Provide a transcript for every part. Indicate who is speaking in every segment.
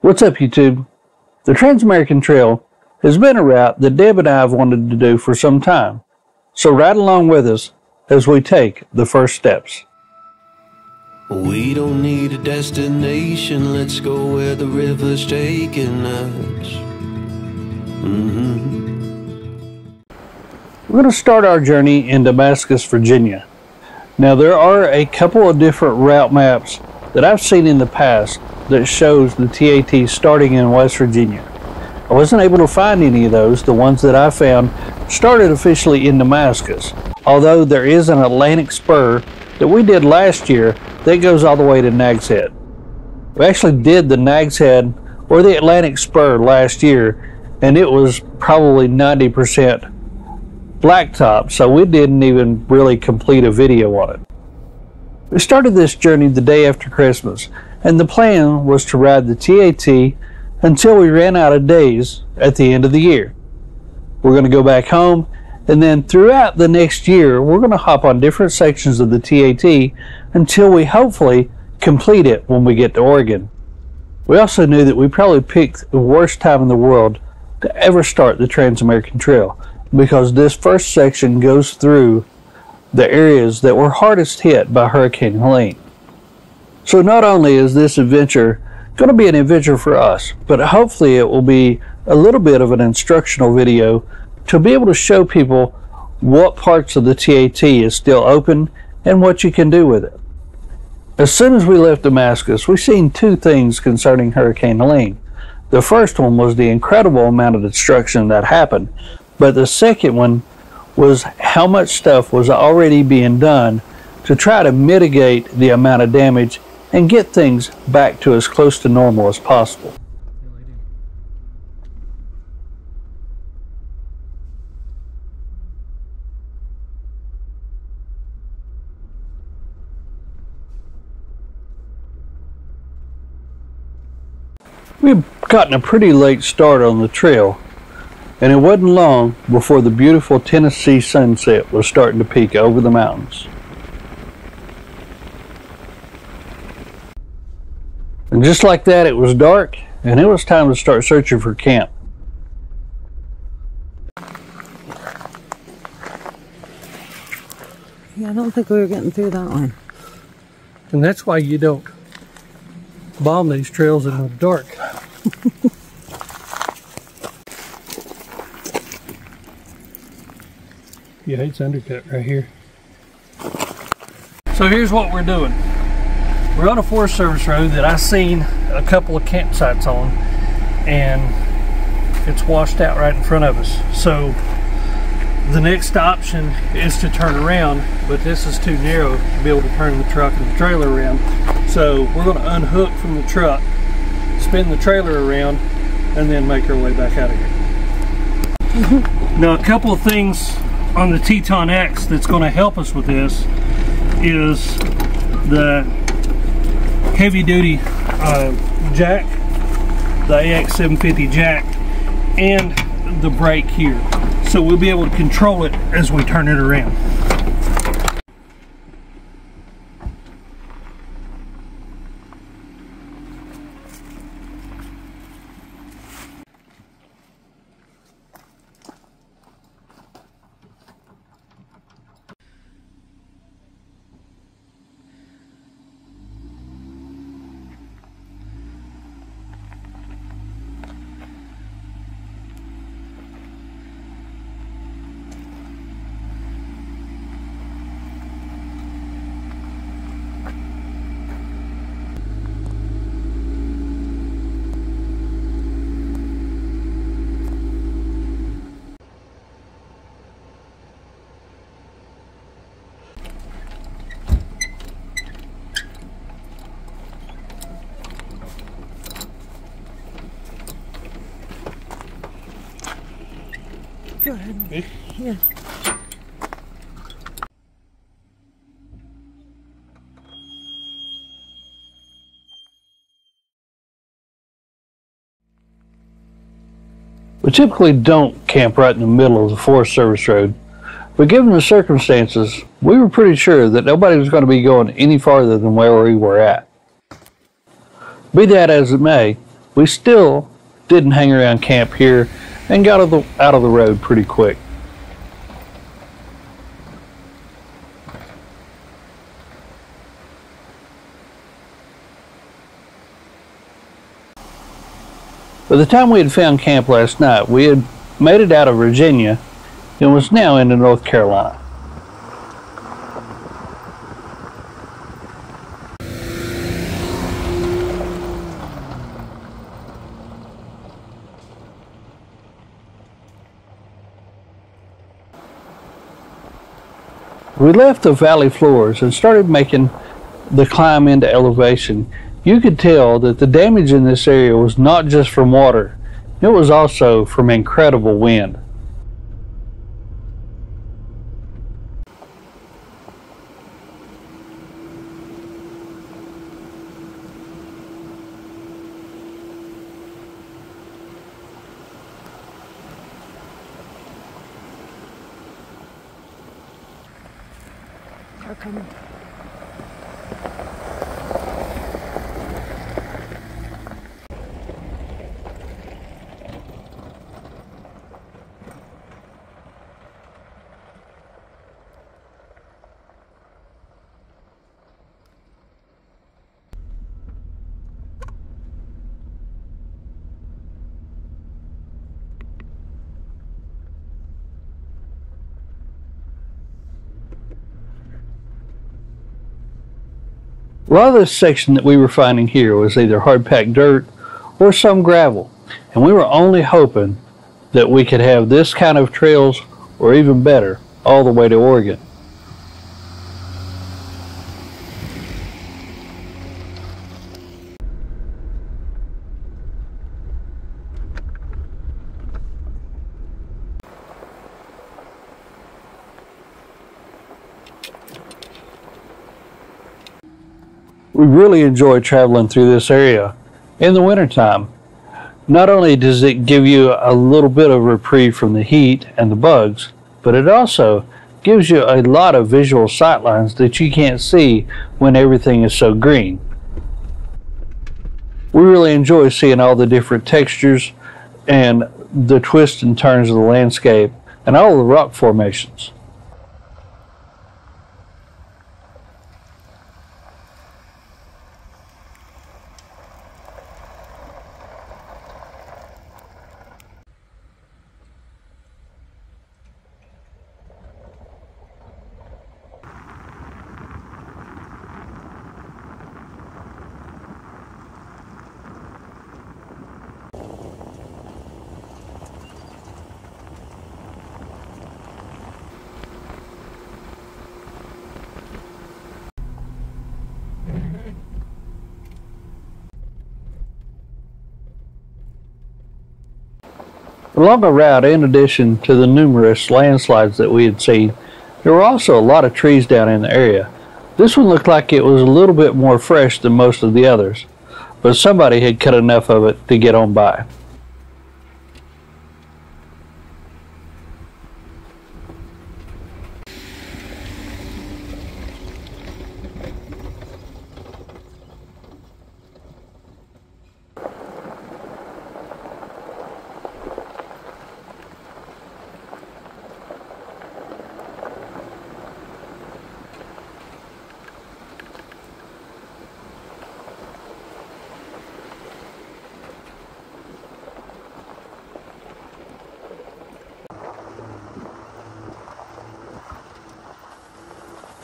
Speaker 1: What's up, YouTube? The Trans-American Trail has been a route that Deb and I have wanted to do for some time, so ride along with us as we take the first steps.
Speaker 2: We don't need a destination, let's go where the river's taking us.
Speaker 1: We're going to start our journey in Damascus, Virginia. Now, there are a couple of different route maps that I've seen in the past that shows the TAT starting in West Virginia. I wasn't able to find any of those. The ones that I found started officially in Damascus, although there is an Atlantic spur that we did last year that goes all the way to Nags Head. We actually did the Nags Head or the Atlantic spur last year, and it was probably 90% blacktop, so we didn't even really complete a video on it. We started this journey the day after Christmas, and the plan was to ride the TAT until we ran out of days at the end of the year. We're going to go back home, and then throughout the next year we're going to hop on different sections of the TAT until we hopefully complete it when we get to Oregon. We also knew that we probably picked the worst time in the world to ever start the Trans-American Trail, because this first section goes through the areas that were hardest hit by Hurricane Helene. So not only is this adventure going to be an adventure for us, but hopefully it will be a little bit of an instructional video to be able to show people what parts of the TAT is still open and what you can do with it. As soon as we left Damascus, we seen two things concerning Hurricane Helene. The first one was the incredible amount of destruction that happened, but the second one was how much stuff was already being done to try to mitigate the amount of damage and get things back to as close to normal as possible. We've gotten a pretty late start on the trail, and it wasn't long before the beautiful Tennessee sunset was starting to peek over the mountains. And just like that, it was dark, and it was time to start searching for camp.
Speaker 3: Yeah, I don't think we were getting through that one.
Speaker 1: And that's why you don't bomb these trails in the dark. Yeah, it's undercut right here. So here's what we're doing. We're on a Forest Service road that I seen a couple of campsites on, and it's washed out right in front of us. So the next option is to turn around, but this is too narrow to be able to turn the truck and the trailer around. So we're going to unhook from the truck, spin the trailer around, and then make our way back out of here. Now, a couple of things on the Teton X that's going to help us with this is the heavy duty jack, the AX750 jack, and the brake here. So we'll be able to control it as we turn it around.
Speaker 3: Go ahead.
Speaker 1: Okay.
Speaker 3: Yeah.
Speaker 1: We typically don't camp right in the middle of the Forest Service road, but given the circumstances, we were pretty sure that nobody was going to be going any farther than where we were at. Be that as it may, we still didn't hang around camp here and got out of the road pretty quick. By the time we had found camp last night, we had made it out of Virginia and was now into North Carolina. We left the valley floors and started making the climb into elevation. You could tell that the damage in this area was not just from water, it was also from incredible wind.
Speaker 3: They're coming.
Speaker 1: A lot of this section that we were finding here was either hard-packed dirt or some gravel, and we were only hoping that we could have this kind of trails, or even better, all the way to Oregon. We really enjoy traveling through this area in the wintertime. Not only does it give you a little bit of reprieve from the heat and the bugs, but it also gives you a lot of visual sightlines that you can't see when everything is so green. We really enjoy seeing all the different textures and the twists and turns of the landscape and all the rock formations. Along the route, in addition to the numerous landslides that we had seen, there were also a lot of trees down in the area. This one looked like it was a little bit more fresh than most of the others, but somebody had cut enough of it to get on by.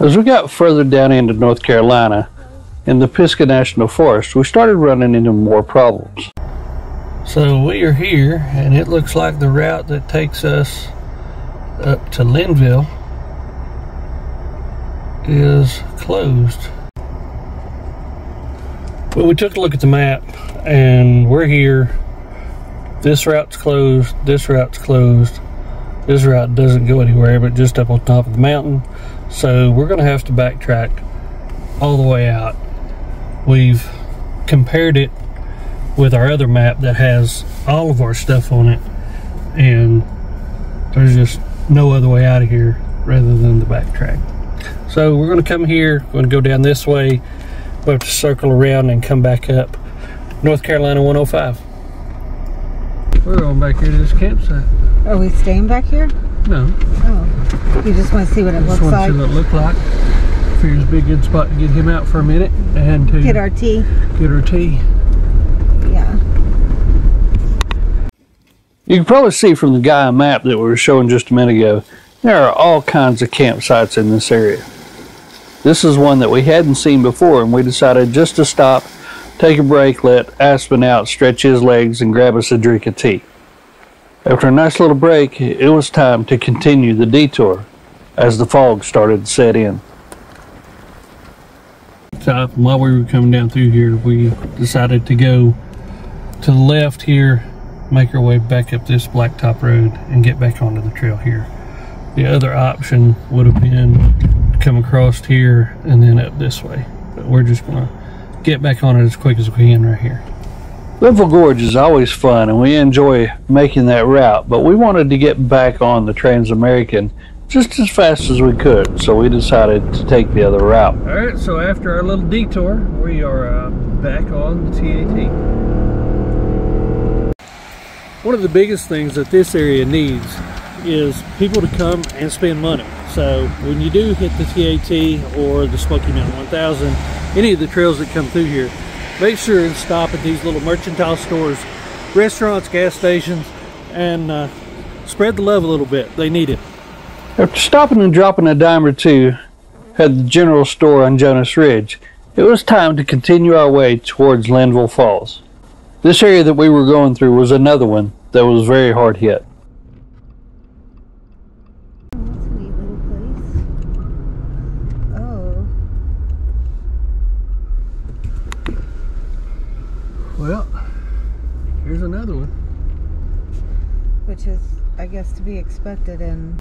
Speaker 1: As we got further down into North Carolina, in the Pisgah National Forest, we started running into more problems. So we are here, and it looks like the route that takes us up to Linville is closed. Well, we took a look at the map, and we're here. This route's closed, this route's closed. This route doesn't go anywhere but just up on top of the mountain. So we're going to have to backtrack all the way out. We've compared it with our other map that has all of our stuff on it, and there's just no other way out of here rather than the backtrack. So we're going to come here, we're going to go down this way, we'll have to circle around and come back up North Carolina 105. We're going back here to this campsite.
Speaker 3: Are we staying back here?
Speaker 1: No.
Speaker 3: Oh. You just want to see what it looks like?
Speaker 1: Just want to see what it looked like. Figures be a good spot to get him out for a minute and to
Speaker 3: get our tea.
Speaker 1: Get our tea.
Speaker 3: Yeah.
Speaker 1: You can probably see from the Gaia map that we were showing just a minute ago, there are all kinds of campsites in this area. This is one that we hadn't seen before, and we decided just to stop, take a break, let Aspen out, stretch his legs, and grab us a drink of tea. After a nice little break, it was time to continue the detour as the fog started to set in. Top, and while we were coming down through here, we decided to go to the left here, make our way back up this blacktop road, and get back onto the trail here. The other option would have been to come across here and then up this way, but we're just gonna get back on it as quick as we can right here. Linville Gorge is always fun, and we enjoy making that route, but we wanted to get back on the Trans-American just as fast as we could, so we decided to take the other route. All right, so after our little detour, we are back on the TAT. One of the biggest things that this area needs is people to come and spend money. So when you do hit the TAT or the Smoky Mountain 1000, any of the trails that come through here, make sure and stop at these little mercantile stores, restaurants, gas stations, and spread the love a little bit. They need it. After stopping and dropping a dime or two at the general store on Jonas Ridge, it was time to continue our way towards Linville Falls. This area that we were going through was another one that was very hard hit.
Speaker 3: That's a neat little place. Oh.
Speaker 1: Well, here's another one.
Speaker 3: Which is, I guess, to be expected in...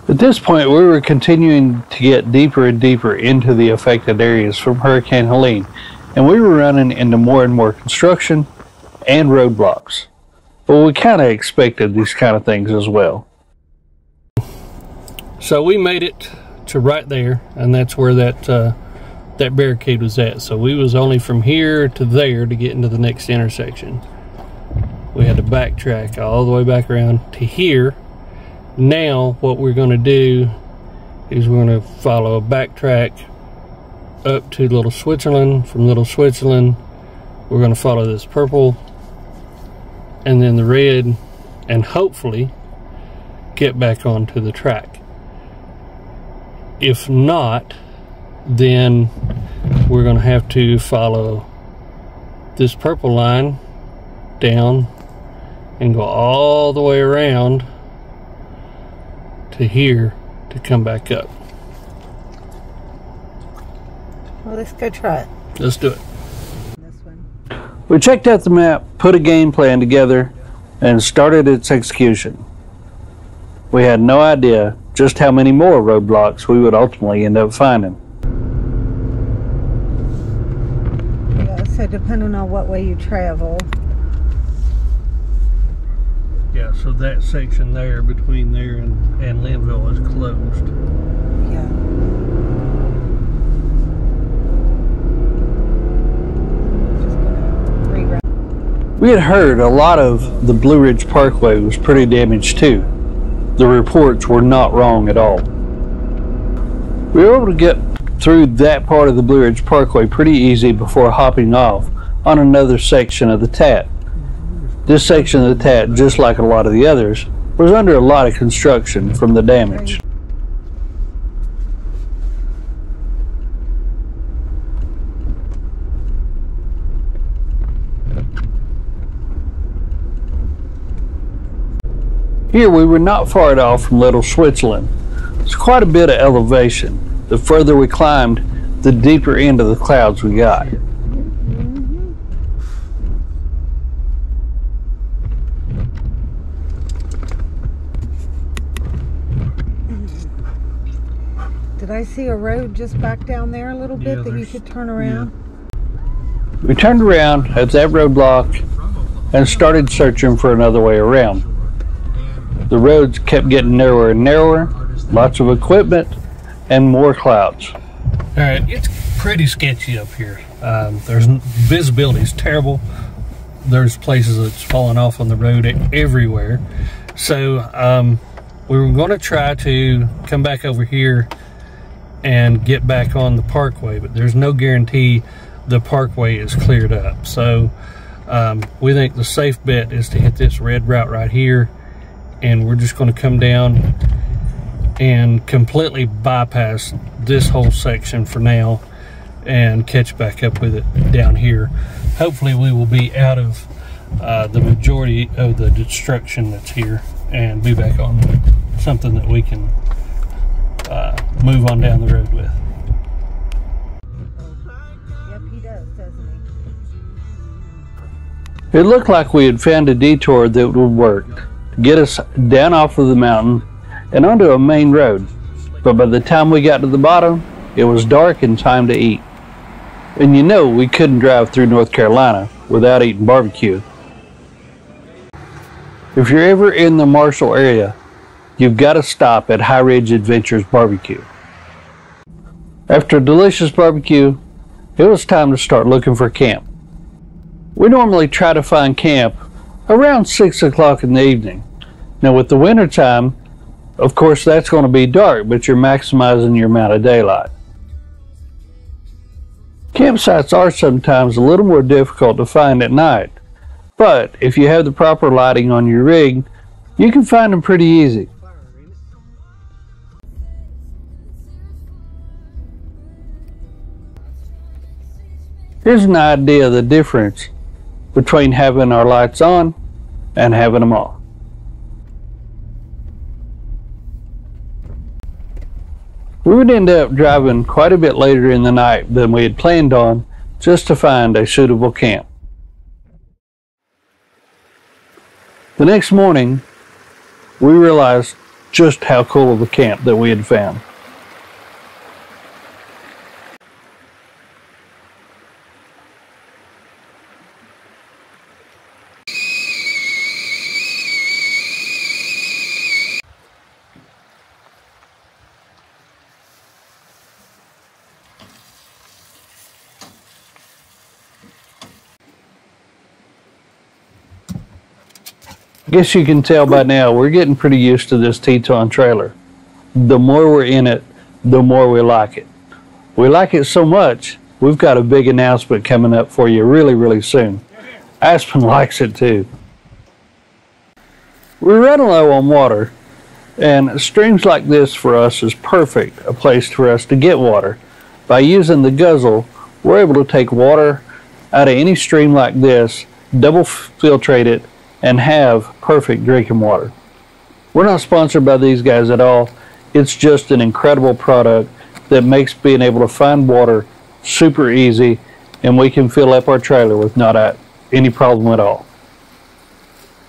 Speaker 1: At this point, we were continuing to get deeper and deeper into the affected areas from Hurricane Helene, and we were running into more and more construction and roadblocks. But we kind of expected these kind of things as well. So we made it to right there, and that's where that barricade was at. So we was only from here to there to get into the next intersection. We had to backtrack all the way back around to here. Now what we're going to do is we're going to follow a backtrack up to Little Switzerland. From Little Switzerland, we're going to follow this purple and then the red, and hopefully get back onto the track. If not, then we're going to have to follow this purple line down and go all the way around to here to come back up.
Speaker 3: Well, let's go try it.
Speaker 1: Let's do it.
Speaker 3: This one.
Speaker 1: We checked out the map, put a game plan together, and started its execution. We had no idea just how many more roadblocks we would ultimately end up finding.
Speaker 3: Yeah, so depending on what way you travel.
Speaker 1: Yeah, so that section there between there and Linville is closed.
Speaker 3: Yeah. Just gonna reroute.
Speaker 1: We had heard a lot of the Blue Ridge Parkway was pretty damaged too. The reports were not wrong at all. We were able to get through that part of the Blue Ridge Parkway pretty easy before hopping off on another section of the TAT. This section of the TAT, just like a lot of the others, was under a lot of construction from the damage. Here we were not far at all from Little Switzerland. It's quite a bit of elevation. The further we climbed, the deeper into the clouds we got.
Speaker 3: Did I see a road just back down there a little bit that you could turn around?
Speaker 1: Yeah. We turned around at that roadblock and started searching for another way around. The roads kept getting narrower and narrower, lots of equipment, and more clouds. All right, it's pretty sketchy up here. There's visibility is terrible. there's places that's falling off on the road everywhere. So we were going to try to come back over here and get back on the parkway, but there's no guarantee the parkway is cleared up. So we think the safe bet is to hit this red route right here, and we're just going to come down and completely bypass this whole section for now and catch back up with it down here. Hopefully we will be out of the majority of the destruction that's here and be back on something that we can move on down the road with.
Speaker 3: Yep, he does, doesn't he?
Speaker 1: It looked like we had found a detour that would work to get us down off of the mountain and onto a main road. But by the time we got to the bottom, it was dark and time to eat. And you know we couldn't drive through North Carolina without eating barbecue. If you're ever in the Marshall area, you've got to stop at High Ridge Adventures Barbecue. After a delicious barbecue, it was time to start looking for camp. We normally try to find camp around 6 o'clock in the evening. Now with the winter time, of course that's going to be dark, but you're maximizing your amount of daylight. Campsites are sometimes a little more difficult to find at night, but if you have the proper lighting on your rig, you can find them pretty easy. Here's an idea of the difference between having our lights on and having them off. We would end up driving quite a bit later in the night than we had planned on just to find a suitable camp. The next morning, we realized just how cool of a camp that we had found. I guess you can tell by now we're getting pretty used to this Teton trailer. The more we're in it, the more we like it. We like it so much, we've got a big announcement coming up for you really soon. Aspen likes it too. We're running low on water, and streams like this for us is perfect, a place for us to get water. By using the guzzle, we're able to take water out of any stream like this, double filtrate it, and have perfect drinking water. We're not sponsored by these guys at all. It's just an incredible product that makes being able to find water super easy, and we can fill up our trailer with not any problem at all.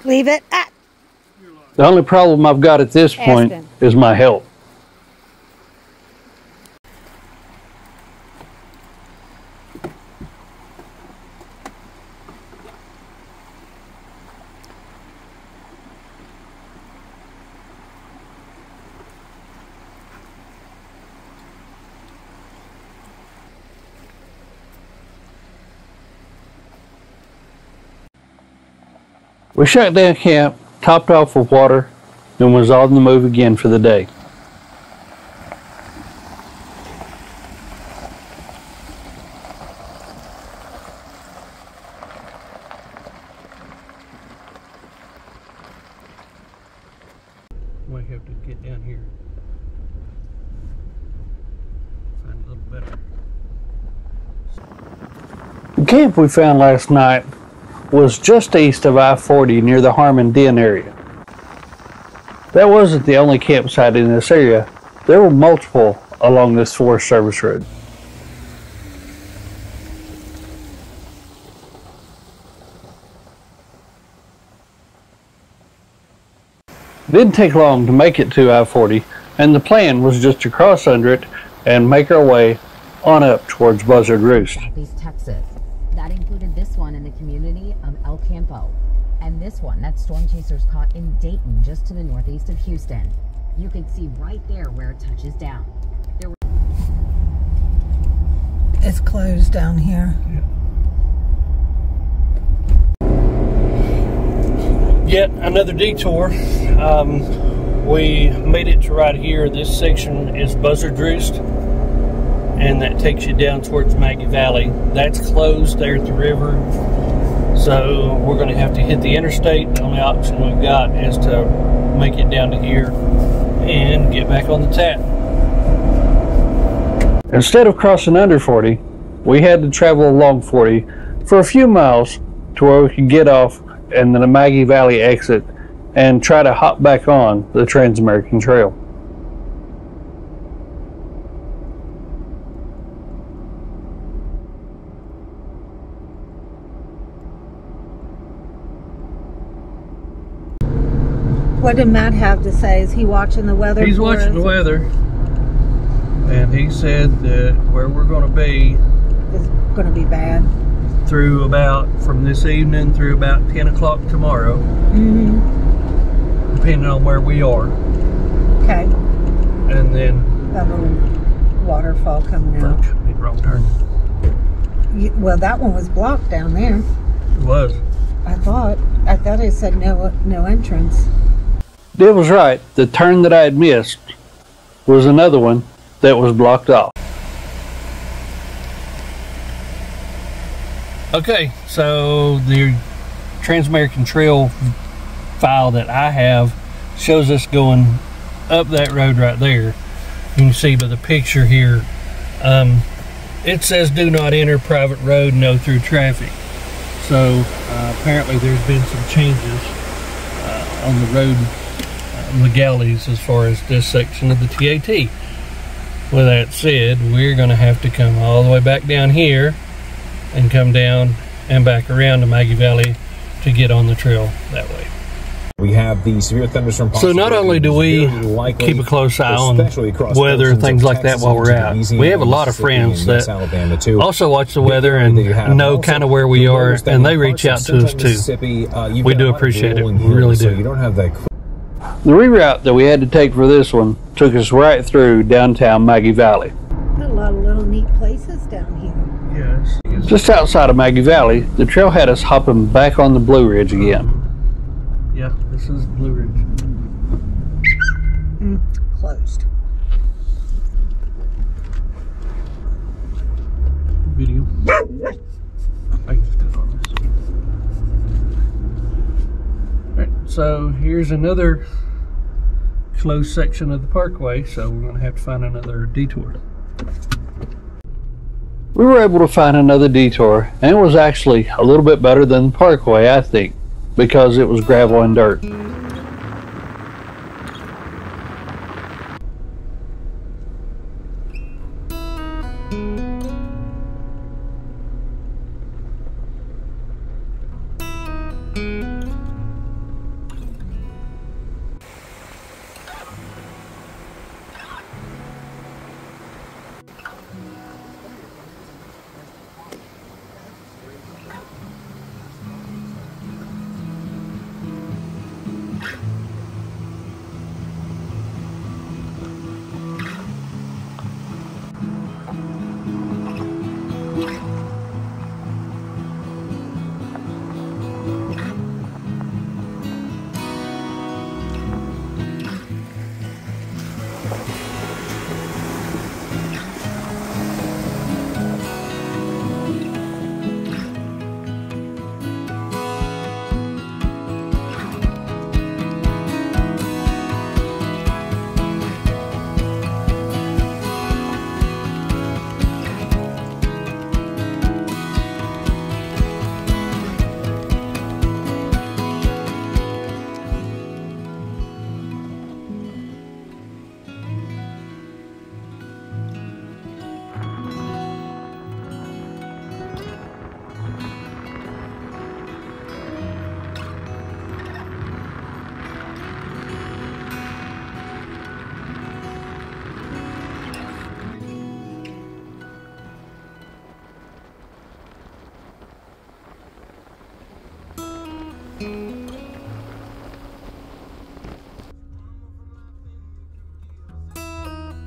Speaker 3: Leave it at.
Speaker 1: The only problem I've got at this point is my health. We shut down camp, topped off with water, and was on the move again for the day. Might have to get down here, find a little better. The camp we found last night was just east of I-40 near the Harmon Den area. That wasn't the only campsite in this area. There were multiple along this Forest Service road. It didn't take long to make it to I-40, and the plan was just to cross under it and make our way on up towards Buzzard Roost.
Speaker 4: Southeast Texas. That included this one in the community of El Campo, and this one that storm chasers caught in Dayton, just to the northeast of Houston. You can see right there where it touches down.
Speaker 3: It's closed down here.
Speaker 1: Yeah. yet another detour. We made it to right here. This section is Buzzard Roost, and that takes you down towards Maggie Valley. That's closed there at the river, so we're going to have to hit the interstate. The only option we've got is to make it down to here and get back on the tap. Instead of crossing under 40, we had to travel along 40 for a few miles to where we could get off and then the Maggie Valley exit and try to hop back on the Trans-American Trail.
Speaker 3: What did Matt have to say? Is he watching the weather?
Speaker 1: He's watching the weather, and he said that where we're going to be
Speaker 3: is going to be bad
Speaker 1: through about, from this evening through about 10 o'clock tomorrow. Depending on where we are.
Speaker 3: Okay.
Speaker 1: And then
Speaker 3: that little waterfall coming out.
Speaker 1: Made wrong turn.
Speaker 3: Well, that one was blocked down there.
Speaker 1: It was.
Speaker 3: I thought it said no entrance.
Speaker 1: It was right. The turn that I had missed was another one that was blocked off. Okay, so the Trans-American Trail file that I have shows us going up that road right there. You can see by the picture here, it says do not enter private road, no through traffic. So apparently there's been some changes on the road legalities as far as this section of the TAT. With that said, we're going to have to come all the way back down here and come down and back around to Maggie Valley to get on the trail that way.
Speaker 5: We have the severe thunderstorm.
Speaker 1: So not only do we keep a close eye on weather and things like that while we're out, we have a lot of friends that also watch the weather and know kind of where we are, and they reach out to us too. We do appreciate it. We really do. The reroute that we had to take for this one took us right through downtown Maggie Valley.
Speaker 3: Got a lot of little neat places down here.
Speaker 1: Yes. Just outside of Maggie Valley, the trail had us hopping back on the Blue Ridge again. Yeah, this is Blue Ridge.
Speaker 3: Closed.
Speaker 1: Video. I can just do it on this. Alright, so here's another closed section of the parkway, so we're going to have to find another detour. We were able to find another detour, and it was actually a little bit better than the parkway, I think, because it was gravel and dirt.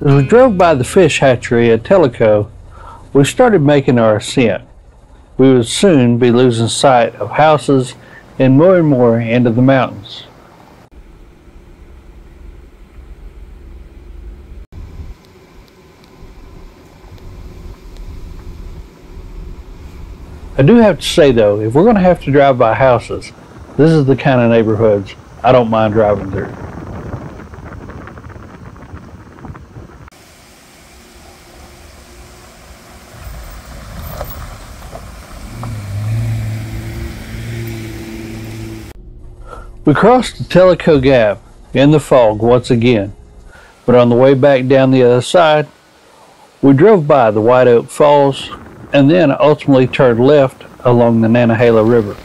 Speaker 1: As we drove by the fish hatchery at Tellico, we started making our ascent. We would soon be losing sight of houses and more into the mountains. I do have to say though, if we're going to have to drive by houses, this is the kind of neighborhoods I don't mind driving through. We crossed the Tellico Gap in the fog once again, but on the way back down the other side, we drove by the White Oak Falls and then ultimately turned left along the Nantahala River.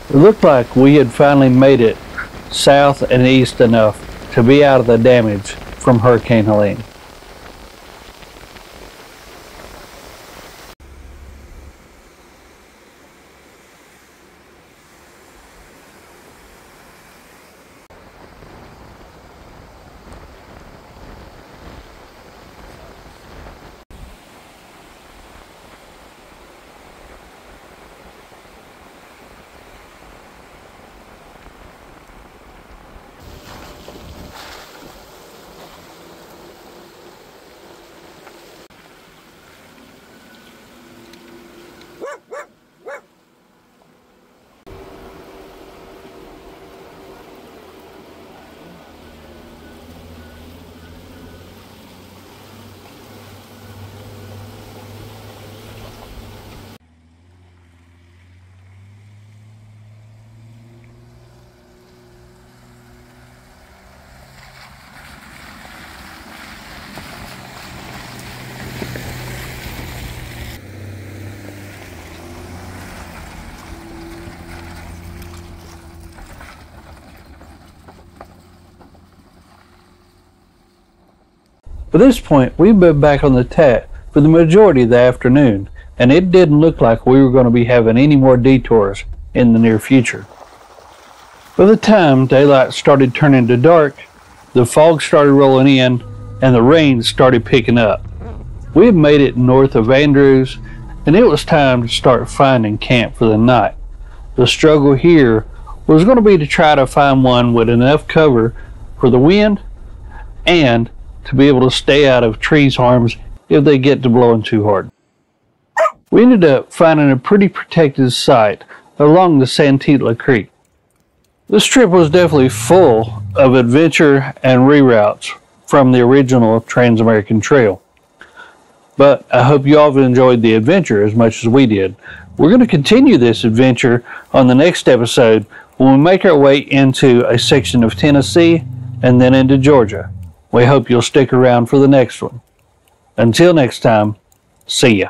Speaker 1: It looked like we had finally made it south and east enough to be out of the damage from Hurricane Helene. By this point, we've been back on the TAT for the majority of the afternoon, and it didn't look like we were going to be having any more detours in the near future. By the time daylight started turning to dark, the fog started rolling in and the rain started picking up. We had made it north of Andrews, and it was time to start finding camp for the night. The struggle here was going to be to try to find one with enough cover for the wind and to be able to stay out of trees' harms if they get to blowing too hard. We ended up finding a pretty protected site along the Santitla Creek. This trip was definitely full of adventure and reroutes from the original Trans-American Trail. But I hope you all have enjoyed the adventure as much as we did. We're going to continue this adventure on the next episode when we make our way into a section of Tennessee and then into Georgia. We hope you'll stick around for the next one. Until next time, see ya.